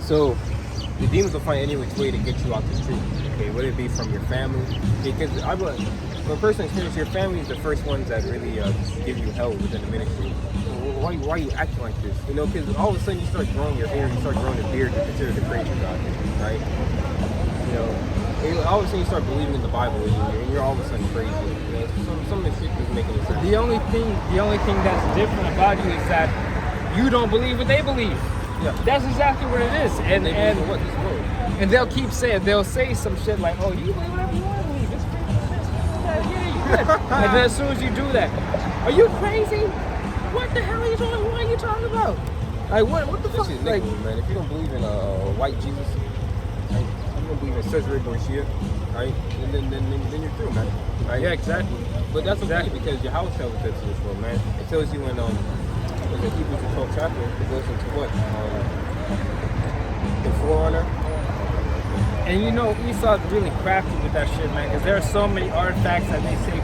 So the demons will find any which way to get you out the truth. Okay, whether it be from your family, because from personal experience, your family is the first ones that really give you hell within the ministry. Why are you acting like this? You know, because all of a sudden you start growing your hair, you start growing a beard, you're considered a crazy guy, right? You know, all of a sudden you start believing in the Bible, and you're all of a sudden crazy. You know, some of the shit doesn't make any sense. The only thing that's different about you is that you don't believe what they believe. Yeah. That's exactly what it is. And they believe in what this world. And they'll say some shit like, oh, you believe whatever you want to believe. It's crazy. Yeah, you good. And then as soon as you do that, are you crazy? What the hell are you talking? What are you talking about? Like what the fuck? Like, man, if you don't believe in a white Jesus, right? If you don't believe in Cesare Borgia, right? Then you're through, man. Right? Yeah, exactly. But that's okay because YAHAWASHI was dead to this world, man. It tells you in the Hebrews 12th chapter, it goes into what? The forerunner. And you know, Esau's really crafty with that shit, man, because there are so many artifacts that they say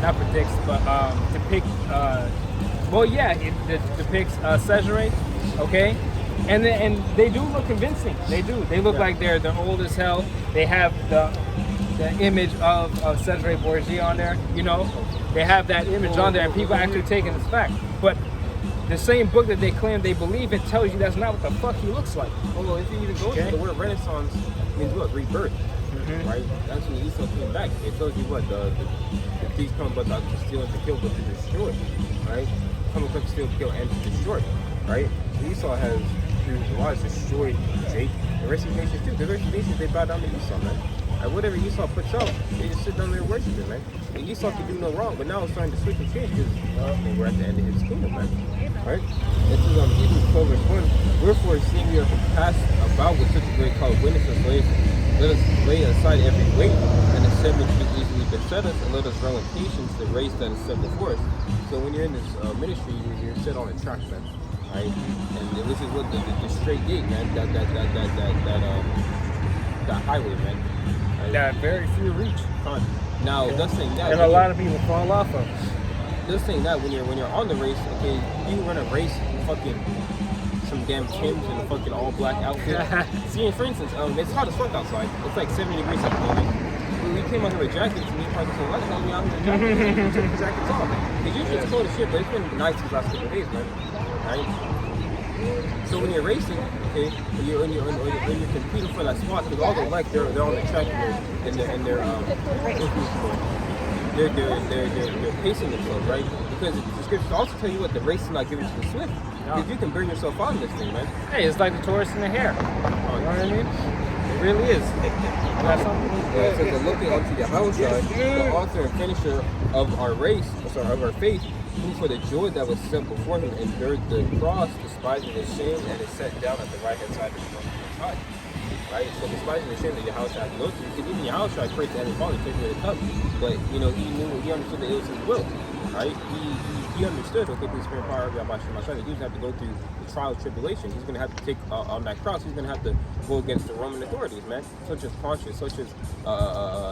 not predicts, but depict. Well, yeah, it depicts Cesare, okay, and they do look convincing. They do. They look like they're old as hell. They have the image of Cesare Borgia on there. You know, they have that image on there, and people actually take it as fact. But the same book that they claim they believe in tells you that's not what the fuck he looks like. Well, if you even go to the word Renaissance means what? Rebirth, right? That's when Esau came back. It tells you what the thieves come but not to steal and to kill, but to destroy, right? Come to steal, kill, and to destroy, right? So Esau has, through his lies, destroyed Jake. The rest of the nations too. The rest of the nations, they bow down to Esau, man. And whatever Esau puts out, they just sit down there and worship it, man. And Esau can do no wrong, but now it's starting to switch and change because we're at the end of his kingdom, man. Right? This is Hebrews 12 verse 1. Wherefore, seeing we are compassed about with such a great cloud of witnesses, let us lay aside every weight and the sin which easily beset us, and let us run with patience the race that is set before us. So when you're in this ministry, you're set on a track, man. Right? And this is what the straight gate, man. That highway, man. Right? That very few reach. Now, that's saying that. And a lot of people fall off of. Just saying that when you're on the race, okay, you run a race in fucking some damn Timbs in a fucking all black outfit. See, for instance, it's hot as fuck outside. It's like 70 degrees at the moment. When we came out here with jackets, and we probably said, "Why the hell are we out here with jackets?" We took the jackets off. Because usually it's cold as shit, but it's been nice these last couple of days, man. Right? So when you're racing, okay, when you're competing for that spot, because all the like they're on the track and they're pacing themselves, right? Because the scriptures also tell you what the race is not given to the swift. Because you can burn yourself out in this thing, man. Hey, it's like the tortoise and the hare. You know what I mean? It really is. That's something. It says, looking unto YAHAWASHI, the author and finisher of our race, of our faith, who for the joy that was set before him endured the cross, despising the shame, and is set down at the right hand side of the throne. Right? So despising the shame that YAHAWASHI had to go through, because even YAHAWASHI prayed to Heavenly Father to take away the cup, but you know, he understood that it was his will. Right? He understood, okay, through the spirit power of Yahweh my son, that he was going to have to go through the trial of tribulation. He's going to have to take on that cross. He's going to have to go against the Roman authorities, man, such as Pontius, such as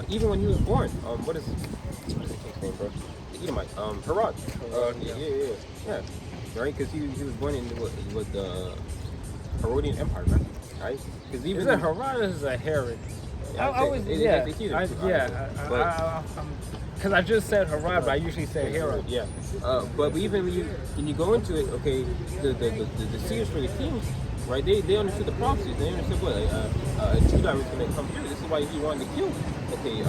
even when he was born. What is his king's name, bro? The Edomite, Herod. Yeah. Right, because he was born in the Herodian Empire, man. Right? Because even is it Herod or is it Herod? Because I just said Herod, but I usually say Herod. Yeah. But even when you go into it, okay, the seers for the kings, right? They understood the prophecies. They understood what a Judah was going to come through. This is why he wanted to kill, okay,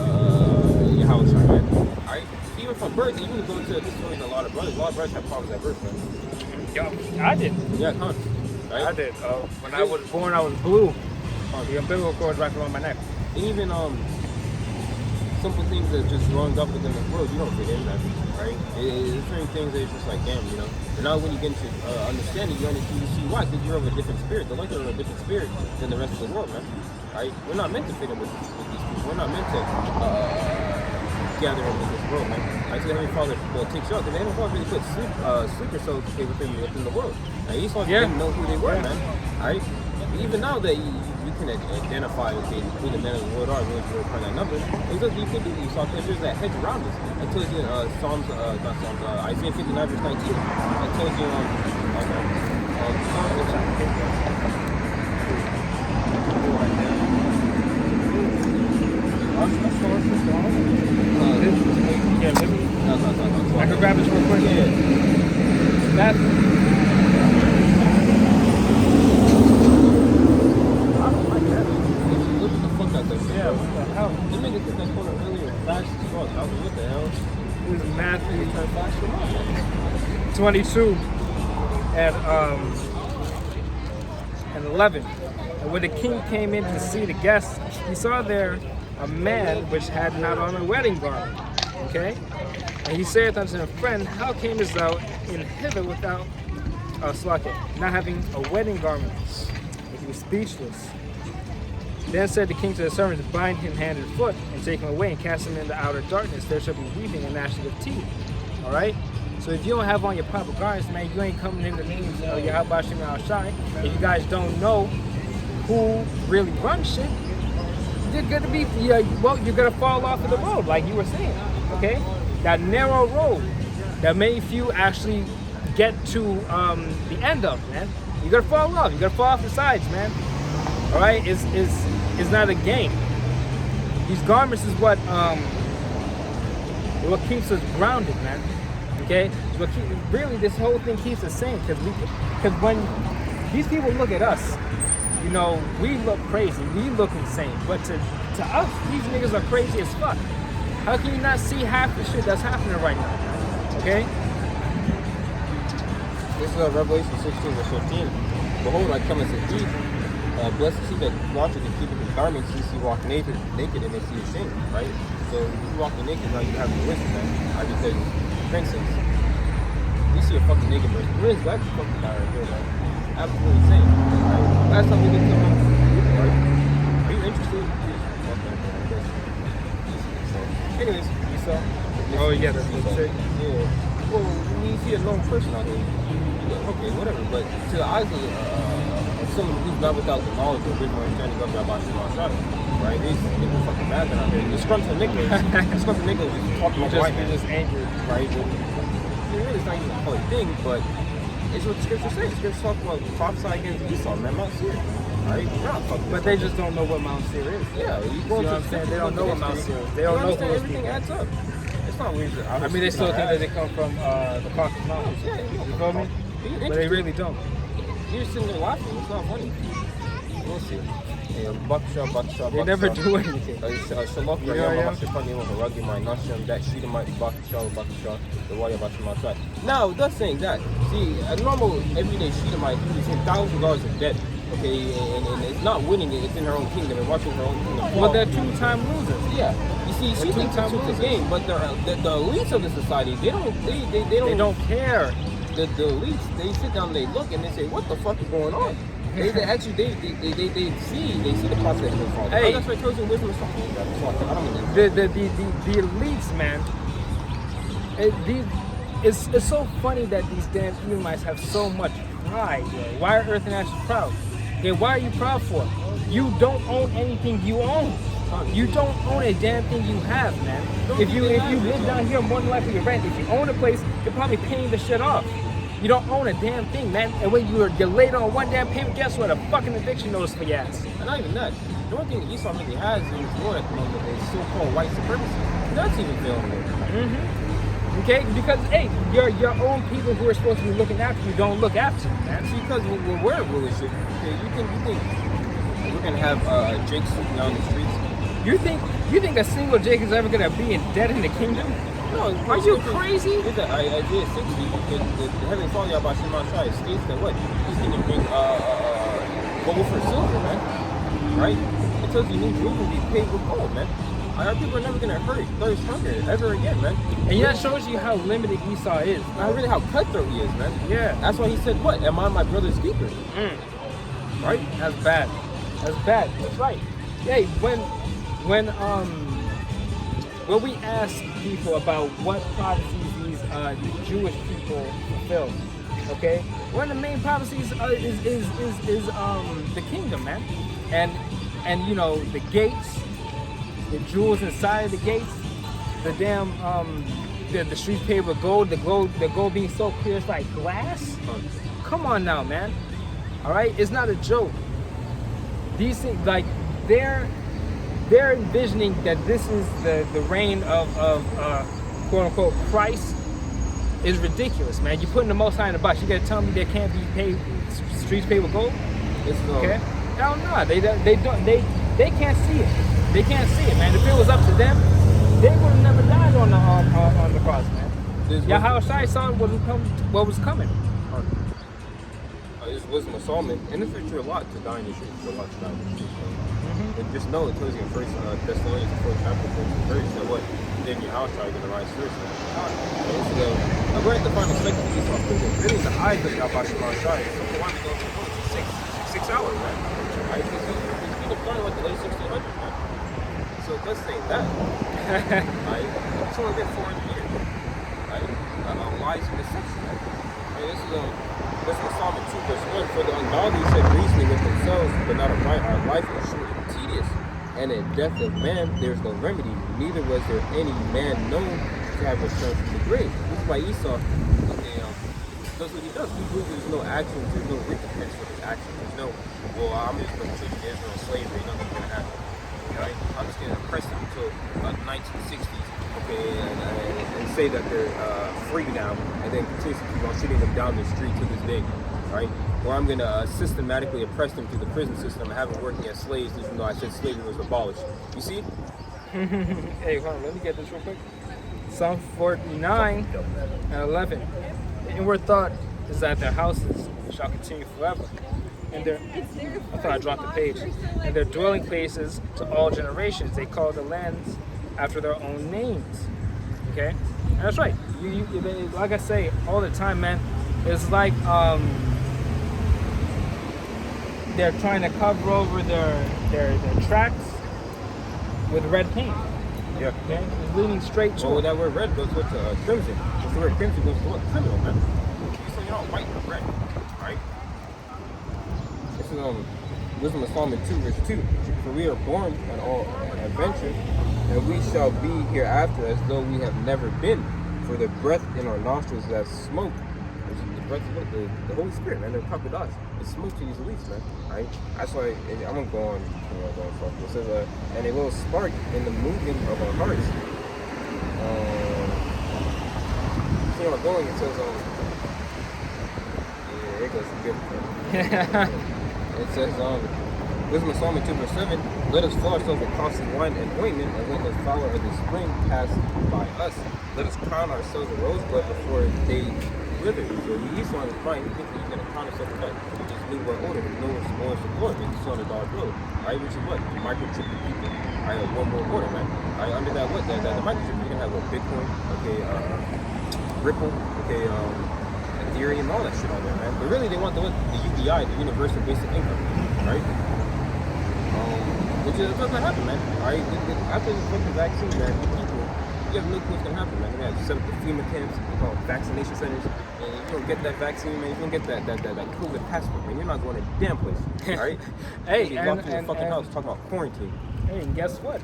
YAHAWASHI, man. All right. Even from birth, even to go into this story, a lot of brothers have problems at birth, man. Yo, I did. Yeah, right? I did. When I was born, I was blue. The umbilical cord right around my neck. Even simple things that just growing up within the world, you don't fit in that, right? It's certain things that it's just like, damn, you know. And now when you get into understanding, you see why, because you're of a different spirit. The light are of a different spirit than the rest of the world, man. Right? We're not meant to fit in with these people. We're not meant to gather in with this world, man. Right? So the Heavenly Father takes you out. Because the Heavenly Father really put sleeper cells within the world. And He wants them to know who they were, man. Right? Even now that you can identify, okay, who the men of the world are, going to find that number. Because you could do these songs, there's that hedge around us. It tells you Isaiah 59 verse 19. It tells you 22 and 11. And when the king came in to see the guests, he saw there a man which had not on a wedding garment. Okay? And he saith unto him, Friend, how camest thou in hither without not having a wedding garment? And he was speechless. Then said the king to the servants, Bind him hand and foot, and take him away, and cast him into outer darkness. There shall be weeping and gnashing of teeth. Alright? So if you don't have on your proper garments, man, you ain't coming in the names of YAHAWASHI YAHAWASHI. If you guys don't know who really runs shit, you're gonna be, well, you're gonna fall off of the road, like you were saying. Okay? That narrow road that many few actually get to the end of, man. You're gonna fall off. You're gonna fall off the sides, man. All right, it's not a game. These garments is what keeps us grounded, man. Okay, it's what really this whole thing keeps us sane. Because when these people look at us, you know, we look crazy, we look insane. But to us, these niggas are crazy as fuck. How can you not see half the shit that's happening right now? Okay. This is Revelation 16 verse 15. Behold, I come as a thief. Blessed is he that watcheth and keepeth his garments, lest he walk naked and they see his shame, right? So if you walking naked, now you have the wisdom, man. I just said, for instance, you see a fucking naked person. Where's that fucking guy right here, man? Absolutely insane. Right? Last time we did something, right? Are you interested? Anyways, you saw. Oh yeah, that's what it. Yeah. Well, when you see a known person out there, okay, whatever. But to the eyes of someone who's not without the knowledge or original understanding of YAHAWASHI, right? These people fucking mad out there. The scrums and nickels. The scrums and nickels is talking about white man. Just angry, right? Really, it's not even a holy thing, but it's what the scripture says. The scripture talks about prophesy against Esau, man, Mount Seir. Right? But they just don't know what Mount Seir is. Yeah, you see what I'm saying? They don't know what Mount Seir is. They don't know who everything adds up. It's not weird. I mean, they still think that they come from the Caucasus Mountains. Yeah, you feel me? But they really don't. You're sitting there laughing. It's not funny. We'll see. Yeah, Bakasha. They never do anything. Shalok, now, that's saying that. See, a normal everyday Shedamite is in $1,000 of debt. Okay, and it's not winning it. It's in her own kingdom and watching her own kingdom. Well, they're two-time losers. Yeah. You see, she thinks it's the game, but the elites of the society, they don't care. The elites, they sit down, they look, and they say, "What the fuck is going on?" They actually see the process of the fall. Hey, that's why chosen wisdom is something. The elites, man. It's so funny that these damn Edomites have so much pride. Yo. Why are Earth and Ashes proud? Okay, why are you proud for? You don't own anything you own. You don't own a damn thing you have, man. If you live down here, more than likely you rent. If you own a place, you're probably paying the shit off. You don't own a damn thing, man. And when you're late on one damn payment, guess what? A fucking eviction notice for your ass. And not even that. The one thing that Esau really has in his world at the moment is so-called white supremacy. That's even failing there. Okay? Because, hey, your own people who are supposed to be looking after you don't look after you, man. See, because when we're in rulership, okay, you think we're going to have Jake sitting down the streets? You think a single Jake is ever going to be in debt in the kingdom? No, are you crazy? Isaiah 60, the Heavenly Father YAHAWASHI YAHAWASHI states that what? He's going to bring gold for silver, man. Right? It tells you New Jerusalem be paid with gold, man. Our people are never going to thirst hunger ever again, man. And that shows you how limited Esau is. Not really how cutthroat he is, man. Yeah. That's why he said, what? Am I my brother's keeper? Right? That's bad. That's bad. That's right. Hey, when we ask people about what prophecies these Jewish people fulfill, okay, one of the main prophecies is the kingdom, man, and you know the gates, the jewels inside of the gates, the damn the streets paved with gold, the gold being so clear it's like glass. Come on now, man. All right, it's not a joke. These things, like they're envisioning that this is the reign of quote unquote Christ is ridiculous, man. You're putting the Most High in the box. You gotta tell me there can't be streets paved with gold? Okay? Hell no, they can't see it. They can't see it, man. If it was up to them, they would have never died on the cross, man. Yahawashi saw what was coming. This wisdom of Solomon, and it's for a lot to die in this shit. For a lot to die in this shit. And just know it tells you in First Thessalonians, the 4th chapter, 14th verse, that what then Yahawashi are going to rise first. We're at the final segment of Esau's kingdom. Really, the eyes of Yahawashi are shining. So we want to go for 6 hours, man. Right? He's been deploying like the late 1600s, man. So let's say that. Right? It's only been 400 years. Right? Lies and deception. Right? This is Psalm 2 verse 1. For the ungodly said reasoning with themselves, but not of right. Our life is short and tedious, and in death of man there is no remedy. Neither was there any man known to have returned from the grave. This is why Esau, does what he does. He believes there's no actions, there's no recompense for his actions. There's no, well, I'm just going to treat Israel in slavery, nothing's going to happen. Right? I'm just going to oppress them until the 1960s. Okay, and say that they're free now, and then continue to keep on shooting them down the street to this day, right? Or I'm gonna systematically oppress them through the prison system and have them working as slaves, even though I said slavery was abolished. You see? Hey, hold on, let me get this real quick. Psalm 49 and 11. The inward thought is that their houses shall continue forever, and their I thought I dropped the page. And their dwelling places to all generations. They call the lands after their own names. Okay, and that's right. Like I say all the time, man. It's like they're trying to cover over their tracks with red paint. Yeah. Okay, it's leading straight to. Well, that word red goes with crimson. The word crimson goes to what? Criminal, man. So you're not white or red, right? This is Wisdom of Solomon 2 verse 2. For we are born on all adventures, and we shall be hereafter as though we have never been. For the breath in our nostrils is as smoke. Which is the breath of the Holy Spirit, man. The QADASH. It's smoke to these elites, man. Right? That's why I'm gonna go on. It says, and a little spark in the moving of our hearts. See where I'm going? It says, yeah, it goes good. It says, Wisdom of Solomon 2 verse 7, let us fill ourselves with costly wine and ointment, and when the flower of the spring pass by us, let us crown ourselves with rosebud before they wither. So you eat on his mind, you think that you're going to crown yourself with that. You just new world order, there's no more support, but it's on the dark road. Right, which is what? The microchip the people. Right, one more order, man. Right, under that what? The microchip, you're going to have a Bitcoin, okay, Ripple, okay, Ethereum, all that shit on there, man. But really, they want the UBI, the Universal Basic Income, right? Which doesn't happen, man. Alright, after the fucking vaccine, man, you have no clue what's gonna happen, man. They have set up the FEMA camps, they call it vaccination centers, and if you don't get that vaccine, man, if you don't get that COVID passport, man, you're not going to a damn place. Alright? Hey, you locked in your fucking house talking about quarantine. Hey, and guess what?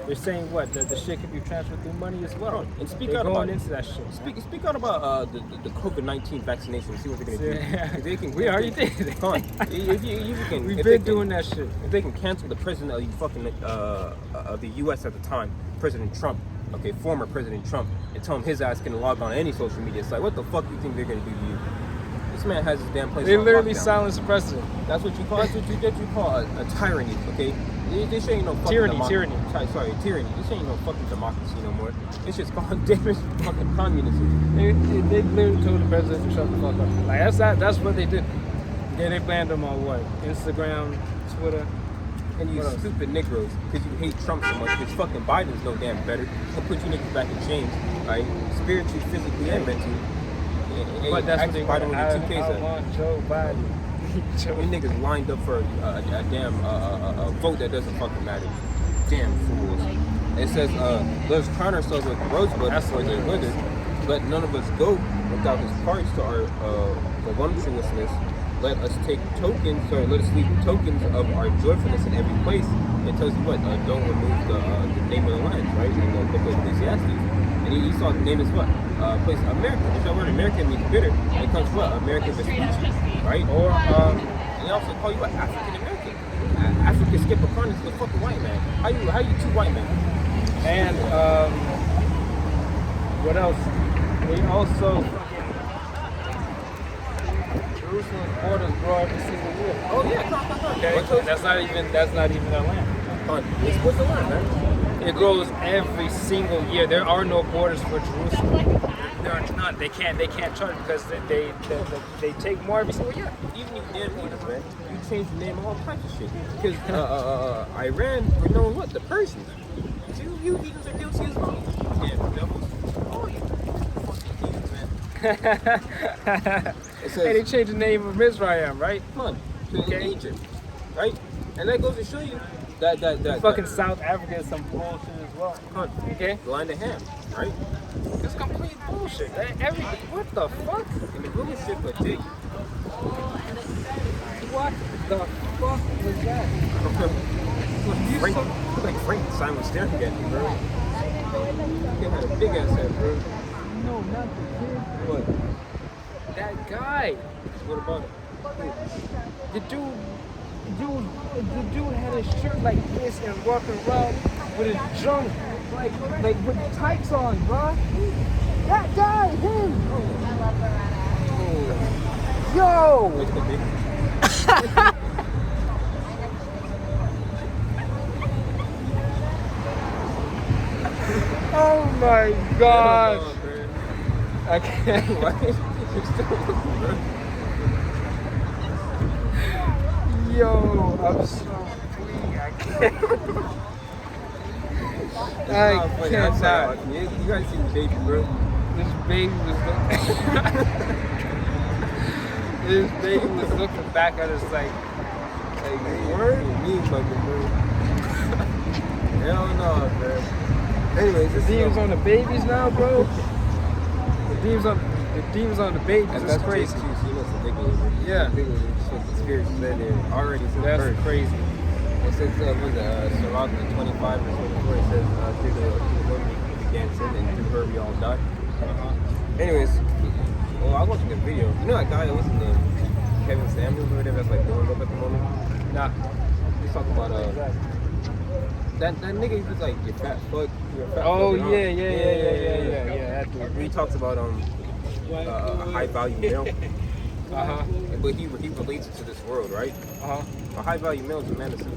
They're saying what the shit can be transferred through money as well. And speak they're out going about into that shit. Speak out about the COVID-19 vaccination. See what they're gonna do. If they can, we already did. Come on. If you can, we've been doing that shit. If they can cancel the president of the fucking of the U.S. at the time, President Trump, okay, former President Trump, and tell him his ass can log on any social media site, what the fuck do you think they're gonna do to you? This man has his damn place. They on literally lockdown. silenced the president. That's what you call. That's what you call a tyranny. Okay. This ain't no fucking tyranny. Sorry, tyranny. This ain't no fucking democracy no more. It's just called damn fucking communism. They literally told the president to shut the fuck up. Like that's what they did. Yeah, they banned him on what? Instagram, Twitter. And you stupid Negroes, because you hate Trump so much, because fucking Biden's no damn better. He'll put you niggas back in chains, right? Spiritually, physically, and mentally. But that's what they want. I want Joe Biden. You niggas lined up for a damn vote that doesn't fucking matter. Damn fools. It says, let us crown ourselves with rosebud before they wither. Let none of us go without his parts to our voluptuousness. Let us take tokens, let us leave tokens of our joyfulness in every place. It tells you what, don't remove the name of the land, right? In the book of Ecclesiastes. And he saw the name is what? Place America. Which that word American means bitter. It comes from what? American Vespucci, right? Or they also call you what? African American. African skip a corner to the fucking white man. How you two white men? And what else? They also Jerusalem borders grow every single year. Oh yeah, come on. Okay, that's not even their land. It's supposed to learn, man. It grows every single year. There are no borders for Jerusalem. There are none. They can't charge because they take more every single year. Even you damn heathens, man. You change the name of all types of shit. Because Iran, we're knowing what? The Persians. So you heathens are guilty as well. Yeah, devils. Oh, you fucking heathens, man. It says, Hey, they changed the name of Mizraim, right? come on, to Egypt, right? And that goes to show you that Fucking South Africa is some bullshit as well. Come on, Okay? blind to ham, right? It's complete bullshit. Everything. What the fuck? And the really shit but dick. What the fuck was that? Like Frankenstein was staring at me, bro. He had a big ass head, bro. No, not the kid. What? That guy. What about it? The dude had his shirt like this and walking around with his junk, like with tights on, bro. That guy, him. Yo. What's the big? Oh my gosh. I can't. Yo, I'm so weak. I can't. I cannot. You gotta see the baby, bro. This baby was looking. This baby was looking back at us like word. Me fucking, bro. Hell no, bro. Anyways, this Demons on the babies now, bro. The demons on the babies. That's crazy. You know, it's ridiculous. Yeah. Ridiculous. Conspiracy that there already since That's birth. crazy. It says Sirach 25 or 24. It says through the woman we began sin, and through her we all die. Anyways, well, I was watching a video. You know that guy that was in the Kevin Samuels or whatever that's like blowing up at the moment? Nah. He's talking about that nigga. He was like, you fat fuck. You're a fat Oh fuck, yeah. That dude. He talks about a high value male. But he relates it to this world, right? A high value male is a man that's the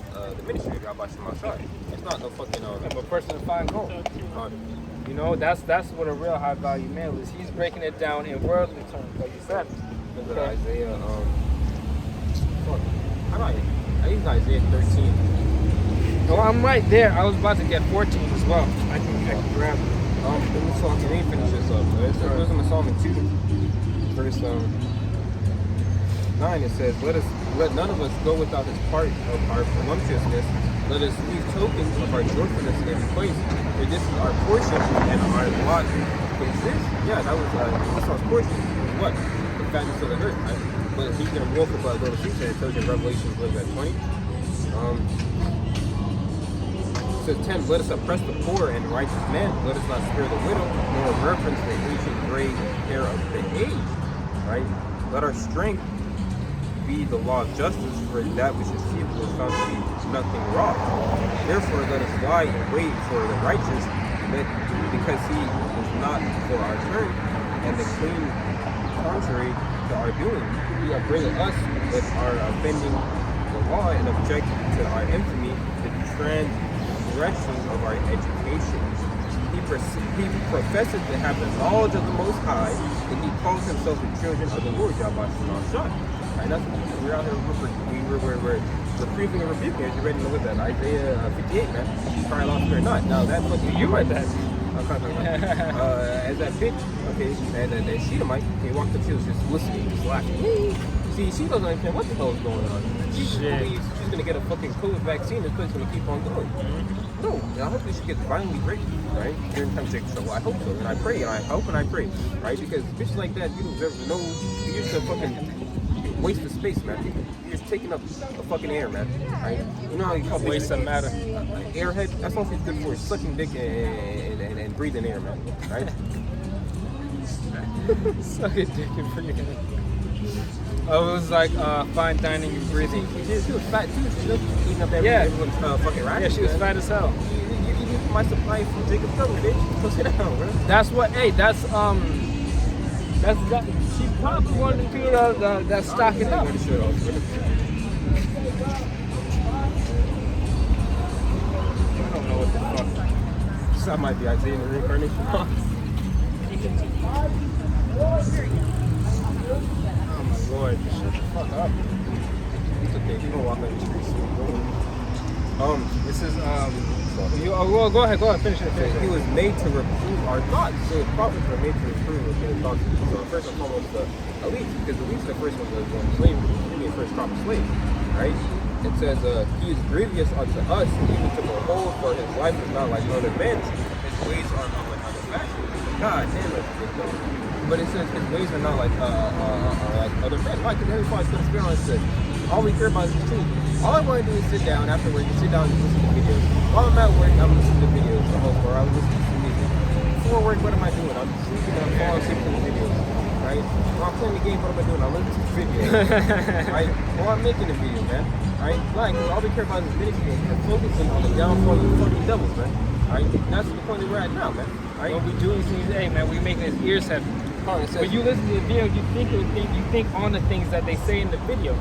ministry of YAHAWASHI. It's not no fucking A person to find gold. You know, that's what a real high value male is. He's breaking it down in worldly terms, like you said. Look at Isaiah. Fuck. I use Isaiah 13. Oh, I'm right there. I was about to get 14 as well. I can grab it. Let me finish this up. It says in Psalm 2, verse 9. It says, "Let none of us go without his part of our voluptuousness. Let us leave tokens of our joyfulness in every place. For this is our portion and our lot." But is this? Yeah, that was Esau's portion. What? The fatness of the earth. Right? But he's gonna wolf about little feet. It tells you in Revelation, what is that, 20? It says 10, let us oppress the poor and righteous man. Let us not spare the widow, nor reverence the ancient gray hair of the age. Right? Let our strength be the law of justice, for that which is feeble is found to be nothing wrong. Therefore, let us lie in wait for the righteous, because he is not for our turn, and the clean contrary to our doing. He upbraided us that are offending the law, and object to our infamy, the transgression of our education. He professes to have the knowledge of the Most High, and he calls himself the children of the Lord, YAHAWASHI. Right, that's what we're out here. We're preaching and rebuking. As you ready to know what that Isaiah 58, man. Probably lost or not. Now that fucking You read that. As that bitch, okay, and that Shedamite, he walked up, she was just listening, just laughing. See, she doesn't understand what the hell is going on. She just believes she's gonna get a fucking COVID vaccine. This place gonna keep on going. No, I hope she gets violently raped, right? During time to so I hope so, and I pray, and I hope and I pray, right? Because bitches like that, you deserve no. You used to fucking waste of space, man. You're just taking up a fucking air, man. Right? You know how you call Waste of matter. Airhead? That's all she's good for, is sucking dick and breathing air, man. Right? Sucking dick and breathing. Oh, it was like fine dining and breathing. She was fat too. She was eating up everyone's fucking rations. Yeah, she was fat as hell. You use my supply from Jacob's Double, bitch. Go sit down, bro. That's what. Hey, that's she's probably one of the people that's stocking up. I don't know what the fuck. That might be Isaiah in the reincarnation. Oh my lord, shut the fuck up. It's okay, he gonna walk on the streets soon. This is go ahead, finish it. He was made to reprove our thoughts. So the prophets were made to reprove their thoughts. So first and foremost, the elites, because the elites are the first ones that was on slavery. I mean, first crop of slaves, right? It says, he is grievous unto us, even to behold, for his life is not like other men's. His ways are not like other men's. God damn it. But it says his ways are not like other men. Why? Because every part of the said, all we care about is the truth. All I want to do is sit down after work, sit down and listen to videos. While I'm at work, I'm listening to videos the whole or I'm listening to music. Before work, what am I doing? I'm sleeping and I'm falling asleep to the videos. Right? While I'm playing the game, what am I doing? I'm listening to videos. Right? While I'm making a video, man. Right? Like, all we care about is videos and focusing on the downfall of the fucking devils, man. Right? That's the point that we're at now, man. Right? What we doing things, hey man, we making his ears heavy. When you listen to the video, you think on the things that they say in the video.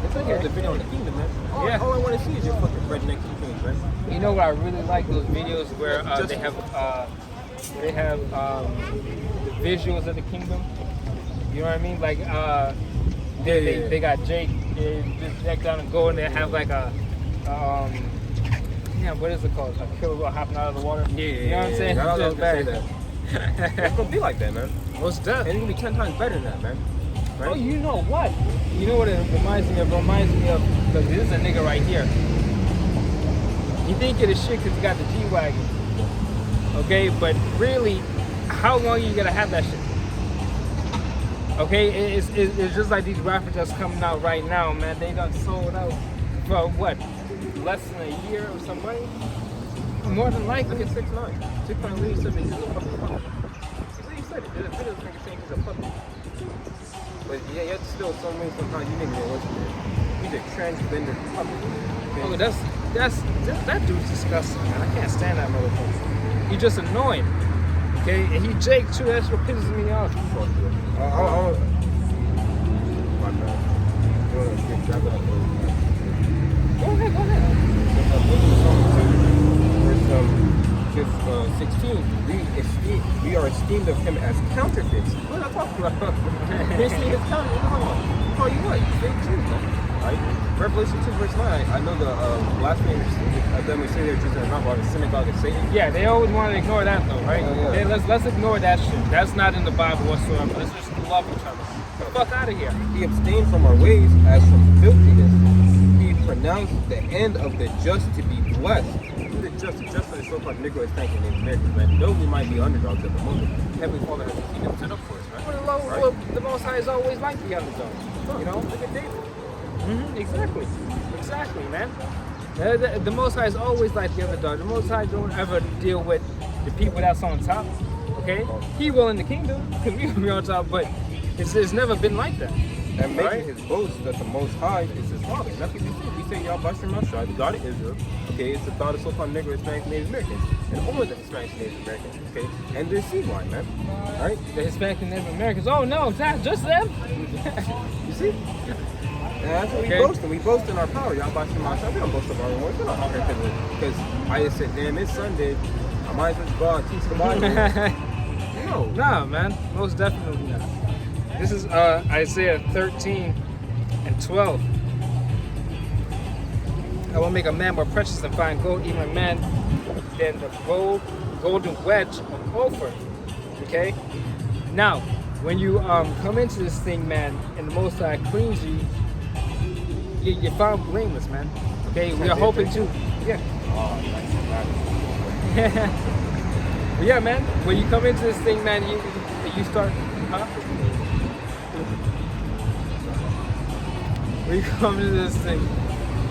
It's like the video on the kingdom, man. All I want to see is your fucking redneck kings, man. You know what I really like? Those videos where they have the visuals of the kingdom. You know what I mean? Like they got Jake just decked down and go and they have like what is it called? A killer whale hopping out of the water. You know what I'm saying? I was bad. It's gonna be like that, man. Most definitely. And it's gonna be 10 times better than that, man. Right? Oh, you know what? You know what it reminds me of? It reminds me of, because this is a nigga right here. You think it is shit because he got the G-Wagon. Okay, but really, how long are you gonna have that shit? Okay, it's just like these rappers that's coming out right now, man. They done sold out for what? Less than a year or some money? More than likely. Look at 6ix9ine. 6ix9ine really said that he's a fucking puppet. You said it. There's a video nigga saying he's a puppet. But yeah, yet still some way sometimes you niggas don't listen to it. He's a transgender puppet. Okay? Oh, that dude's disgusting, man. I can't stand that motherfucker. He's just annoying. Okay, and he Jake too. That's what pisses me off. Fuck you. My bad. Go ahead. Verse 16. We are esteemed of him as counterfeits. What am I talking about? You're seeing his counterfeits. Call you what? Fake Jews, man. Right? Revelation 2 verse 9. I know the blasphemers. Then we say they're Jews and not about the synagogue of Satan. Yeah, they always want to ignore that though, right? Hey, let's ignore that shit. That's not in the Bible whatsoever. Let's just love each other. Get the fuck out of here. He abstained from our ways as from filthiness. He pronounced the end of the just to be blessed. The just for the so-called Negroes thanking the Americans, man. Though we might be underdogs at the moment, Heavenly Father has a kingdom set up for us, right? Well, the Most High is always like the underdog. You know? Look at David. Exactly, man. The Most High is always like the underdog. The Most High don't ever deal with the people that's on top. Okay? He will in the kingdom, because we will be on top, but it's never been like that. And making his boast that the Most High is his Father. That's what we say. We say YAHAWASHI, the God of Israel. Okay, it's the God of so-called Negro, Hispanic, Native Americans. And only the Hispanic and Native Americans. Okay? And their seed line, man. Alright? The Hispanic and Native Americans. Oh no, it's not just them. You see? And that's what we boast in. We boast in our power. YAHAWASHI. We don't boast of our own words. We're not out here because I just said, damn, it's Sunday. I might as well go out and teach the Bible. No. Nah, man. Most definitely not. This is Isaiah 13 and 12. I will make a man more precious than fine gold, even a man than the golden wedge of Ophir. Okay? Now, when you come into this thing, man, and the Most High cleans you, you're found blameless, man. Okay? We are hoping to. Yeah. Oh, nice. But yeah, man, when you come into this thing, man, you start, when you come into this thing,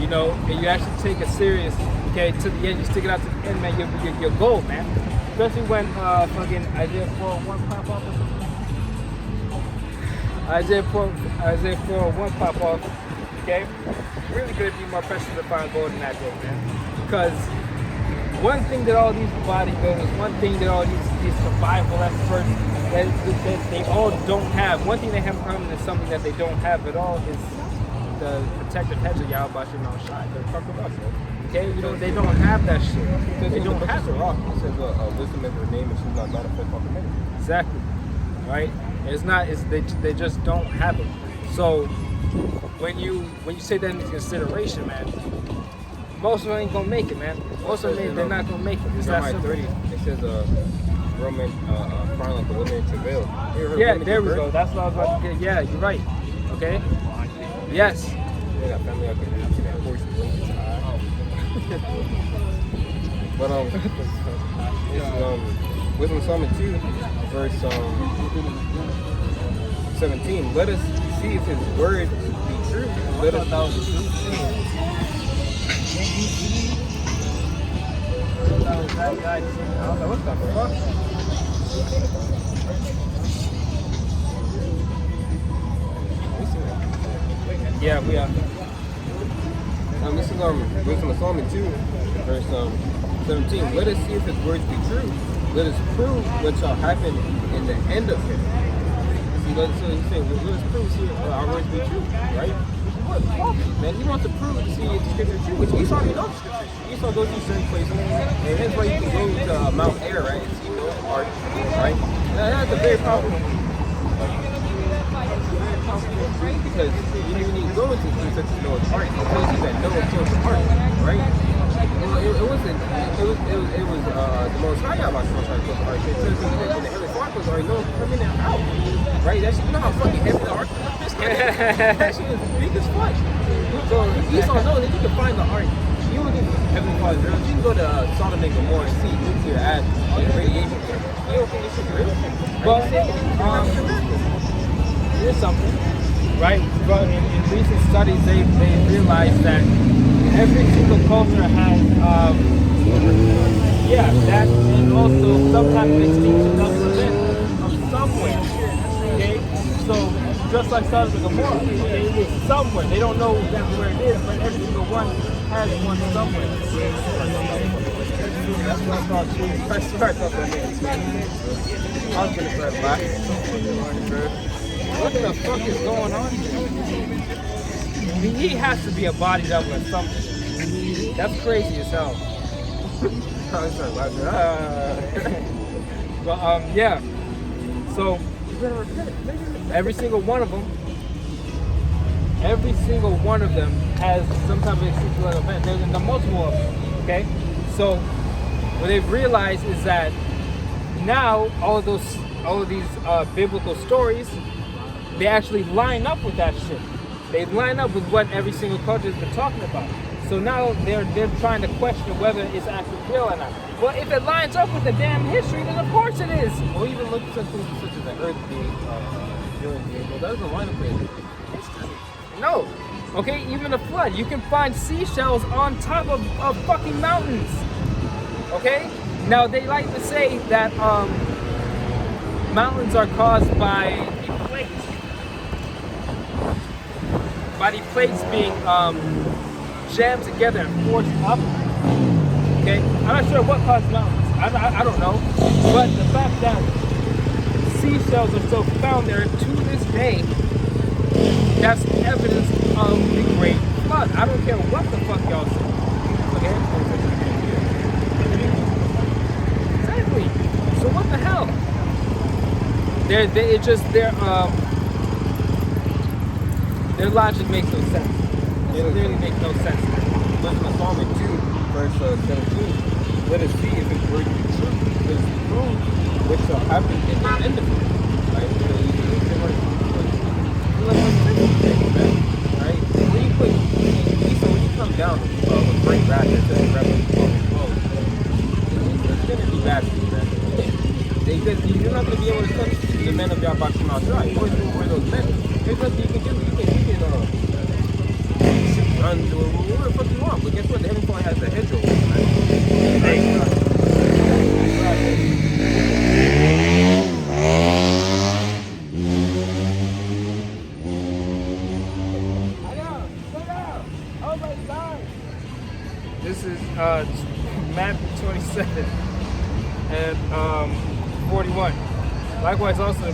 you know, and you actually take it serious, okay, to the end, you stick it out to the end, man, you're gold, man. Especially when fucking Isaiah 4:1 pop off or something. Isaiah 4:1 pop off, okay? Really gonna be more precious to find gold in that day, man. Because one thing that all these bodybuilders, one thing that all these survival experts, that they all don't have, one thing they have in common is something that they don't have at all is the protective hedge of YAHAWASHI Mount Shai. They're fucking us. Okay, you know, they don't have that shit. They don't have it. It says wisdom is her name and she's not manifest on committee. Exactly. Right? It's not. It's they just don't have it. So when you say that into consideration, man, most of them ain't gonna make it, man. Most of them they're not gonna make it. It's that simple. 30. It says Roman crying like a woman in travail. Yeah, there we go. That's what I was about to get. Yeah, you're right. Okay. Yes. They got family out there. That horse blinking eye. But it's Wisdom Psalm 2, verse 17. Let us see if his word be true. Let us know the truth. I was like, what the fuck? Yeah, we are. This is Wisdom Psalm 2, verse 17. Let us see if his words be true. Let us prove what shall happen in the end of him. See, so he's saying, let us prove, see our words be true, right? Man, he wants to prove to see if the scripture is true, which Esau already knows the scripture is true. Esau goes to certain places, and that's why you can go to Mount Air, right, and see the art, right? Now, that's a very powerful because you need to go into such as Noah's Ark. It tells you that Noah killed the ark, right? Well, it was the Most High YAHAWASHI trying to kill the ark. It tells you that in the heavenly ark was already Noah coming out, right? That's, you know how fucking heavy the ark is. That shit is big as fuck. So Esau knows that you can find the ark. You would get heavenly father's real. You can go to Sodom and Gomorrah and see nuclear ash and radiation. You don't think this shit's real? Well, here's something, right? But in recent studies, they realized that every single culture has, that, and also sometimes extinction doesn't event from somewhere. Okay, so just like Sodom and Gomorrah, okay, it is somewhere. They don't know exactly where it is, but every single one has one somewhere. That's what I thought too. I started off that I was gonna start laughing. What the fuck is going on here? I mean, he has to be a body double or something. That's crazy as hell. I started laughing. But yeah. So every single one of them has some type of extinction event. There's multiple of them. Okay. So what they've realized is that now all of these biblical stories, they actually line up with that shit. They line up with what every single culture has been talking about. So now they're trying to question whether it's actually real or not. Well, if it lines up with the damn history, then of course it is. Or even look at something such as the earth being well, that doesn't line up with history. No. Okay, even a flood. You can find seashells on top of fucking mountains. Okay? Now they like to say that mountains are caused by the plates. By the plates being jammed together and forced up. Okay? I'm not sure what caused mountains. I don't know. But the fact that seashells are still found there to this day, that's evidence of the Great Flood. I don't care what the fuck y'all say. Okay? Exactly. So what the hell? Their logic makes no sense. It clearly makes no sense. Listen to Psalm 2, verse 17. Let us see if his word is true. Let us prove what shall happen in the end of it. Right? Right? When you come down with great wrath that says Revelation 12, it's going to be bad for you, man. You're not going to be able to touch the men of YAHAWASHI Mount Shai. You're going to where those men. There's nothing you can do. You can shoot guns or whatever the fuck you want. But guess what? The Heavenly Father has the hedge over it, man. This is Matthew 27 and 41. Likewise, also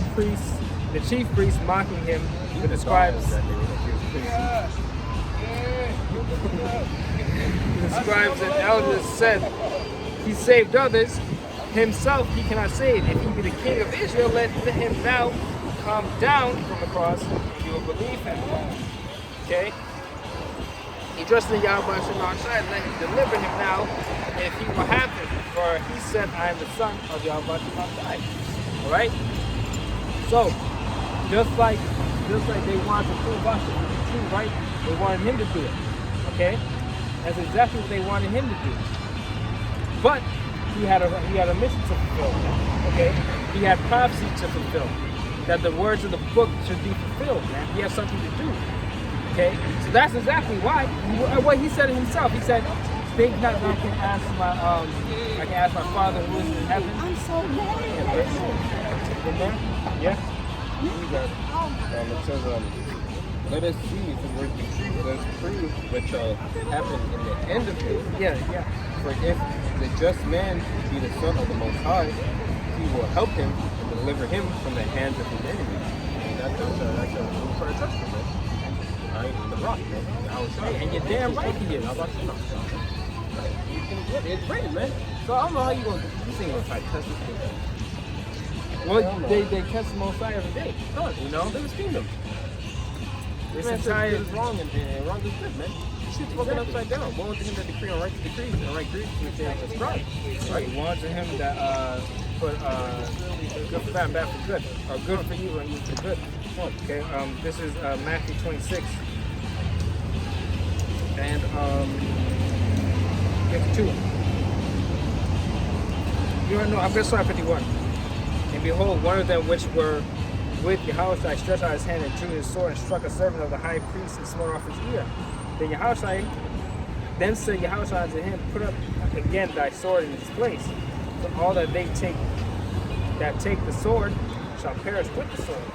the chief priests mocking him, the scribes. The scribes and elders said, he saved others, himself he cannot save. If he be the king of Israel, let him now come down from the cross, and you will believe him. Okay? He trusted in Yahweh alongside, let him deliver him now, if he will have him. For he said, I am the son of Yahweh alongside. Alright? So, just like they wanted to prove us to be true, right? They wanted him to do it. Okay? That's exactly what they wanted him to do. But he had a mission to fulfill. Okay? He had prophecy to fulfill. That the words of the book should be fulfilled, man. He has something to do. Okay? So that's exactly why. What he said himself. He said, think not that I can ask my Father who is in heaven. I'm so mad. Yeah? You got it. It says, let us see if the word be true. Let us prove what shall happen in the end of days. Yeah. For if the just man be the son of the Most High, he will help him and deliver him from the hands of his enemies. And that's a proof for a trust in him. Right? The rock, man. And you're damn right he is. How about you? It's written, man. So I don't know how you gonna. You think gonna try to test this thing? Well, they test the Most High every day. You know, they was kingdom. This Man, entire good is wrong and wrong is good, man. Shit's fucking upside down. Woe unto him that decree on righteous decrees and right grief which they have prescribed. right. Woe to him that put good for bad and bad for good, or good for evil and evil for good. Okay. This is Matthew 26 and 52. You don't know. I'm gonna start at 51. And behold, one of them which were with Yahawashi stretched out his hand and drew his sword and struck a servant of the high priest and smote off his ear. Then said Yahawashi unto him, put up again thy sword in its place. For all that take the sword shall perish with the sword.